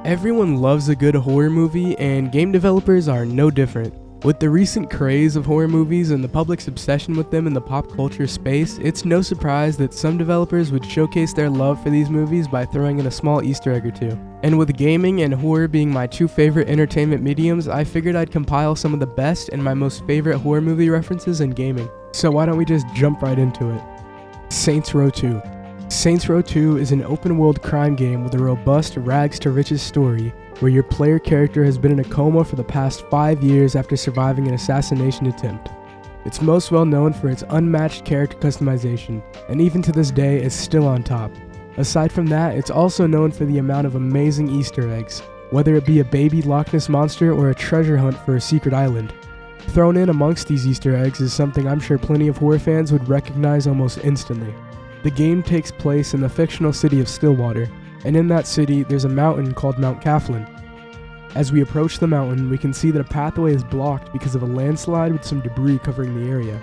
Everyone loves a good horror movie, and game developers are no different. With the recent craze of horror movies and the public's obsession with them in the pop culture space, it's no surprise that some developers would showcase their love for these movies by throwing in a small Easter egg or two. And with gaming and horror being my two favorite entertainment mediums, I figured I'd compile some of the best and my most favorite horror movie references in gaming. So why don't we just jump right into it? Saints Row 2. Saints Row 2 is an open-world crime game with a robust rags-to-riches story where your player character has been in a coma for the past 5 years after surviving an assassination attempt. It's most well known for its unmatched character customization, and even to this day is still on top. Aside from that, it's also known for the amount of amazing Easter eggs, whether it be a baby Loch Ness monster or a treasure hunt for a secret island. Thrown in amongst these Easter eggs is something I'm sure plenty of horror fans would recognize almost instantly. The game takes place in the fictional city of Stillwater, and in that city there's a mountain called Mount Coughlin. As we approach the mountain, we can see that a pathway is blocked because of a landslide with some debris covering the area.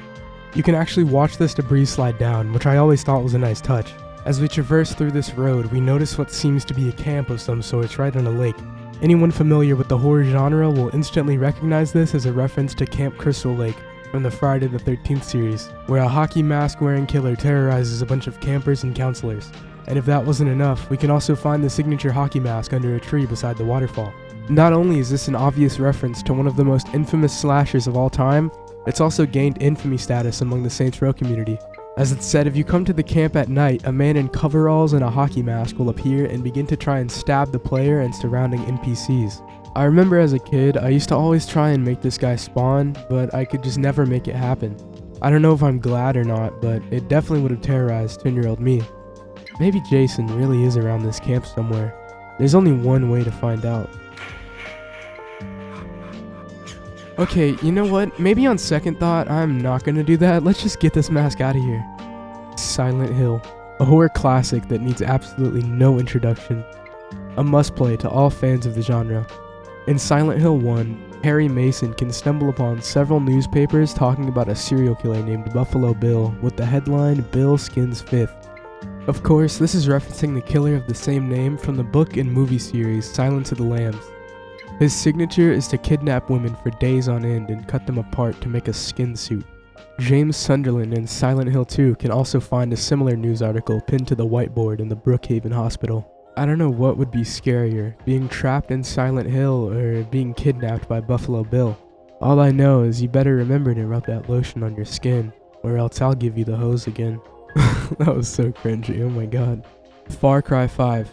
You can actually watch this debris slide down, which I always thought was a nice touch. As we traverse through this road, we notice what seems to be a camp of some sorts right on a lake. Anyone familiar with the horror genre will instantly recognize this as a reference to Camp Crystal Lake from the Friday the 13th series, where a hockey mask wearing killer terrorizes a bunch of campers and counselors. And if that wasn't enough, we can also find the signature hockey mask under a tree beside the waterfall. Not only is this an obvious reference to one of the most infamous slashers of all time, it's also gained infamy status among the Saints Row community. As it's said, if you come to the camp at night, a man in coveralls and a hockey mask will appear and begin to try and stab the player and surrounding NPCs. I remember as a kid, I used to always try and make this guy spawn, but I could just never make it happen. I don't know if I'm glad or not, but it definitely would have terrorized 10-year-old me. Maybe Jason really is around this camp somewhere. There's only one way to find out. Okay, you know what? Maybe on second thought, I'm not gonna do that. Let's just get this mask out of here. Silent Hill, a horror classic that needs absolutely no introduction. A must-play to all fans of the genre. In Silent Hill 1, Harry Mason can stumble upon several newspapers talking about a serial killer named Buffalo Bill with the headline, "Bill Skins 5th." Of course, this is referencing the killer of the same name from the book and movie series Silence of the Lambs. His signature is to kidnap women for days on end and cut them apart to make a skin suit. James Sunderland in Silent Hill 2 can also find a similar news article pinned to the whiteboard in the Brookhaven Hospital. I don't know what would be scarier, being trapped in Silent Hill or being kidnapped by Buffalo Bill. All I know is you better remember to rub that lotion on your skin, or else I'll give you the hose again. That was so cringy, oh my god. Far Cry 5,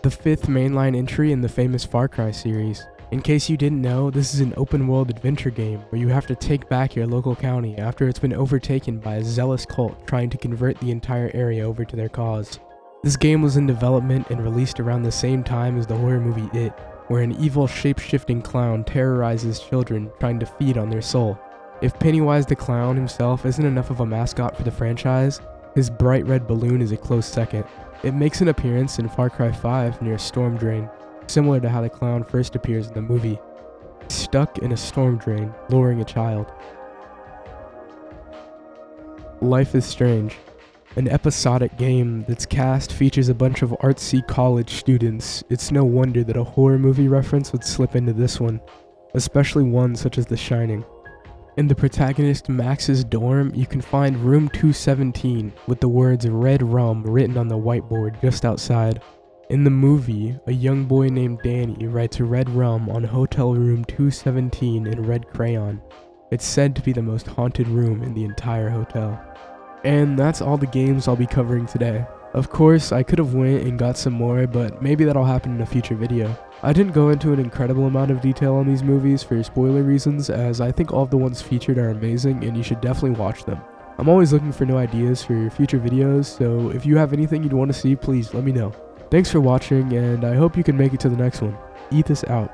the 5th mainline entry in the famous Far Cry series. In case you didn't know, this is an open-world adventure game where you have to take back your local county after it's been overtaken by a zealous cult trying to convert the entire area over to their cause. This game was in development and released around the same time as the horror movie It, where an evil shape-shifting clown terrorizes children trying to feed on their soul. If Pennywise the Clown himself isn't enough of a mascot for the franchise, his bright red balloon is a close second. It makes an appearance in Far Cry 5 near a storm drain, similar to how the clown first appears in the movie, stuck in a storm drain, luring a child. Life is Strange, an episodic game that's cast features a bunch of artsy college students. It's no wonder that a horror movie reference would slip into this one, especially one such as The Shining. In the protagonist Max's dorm, you can find room 217 with the words "Red Rum" written on the whiteboard just outside. In the movie, a young boy named Danny writes "Red Rum" on hotel room 217 in red crayon. It's said to be the most haunted room in the entire hotel. And that's all the games I'll be covering today. Of course, I could have went and got some more, but maybe that'll happen in a future video. I didn't go into an incredible amount of detail on these movies for spoiler reasons, as I think all of the ones featured are amazing and you should definitely watch them. I'm always looking for new ideas for future videos, so if you have anything you'd want to see, please let me know. Thanks for watching, and I hope you can make it to the next one. Aethus out.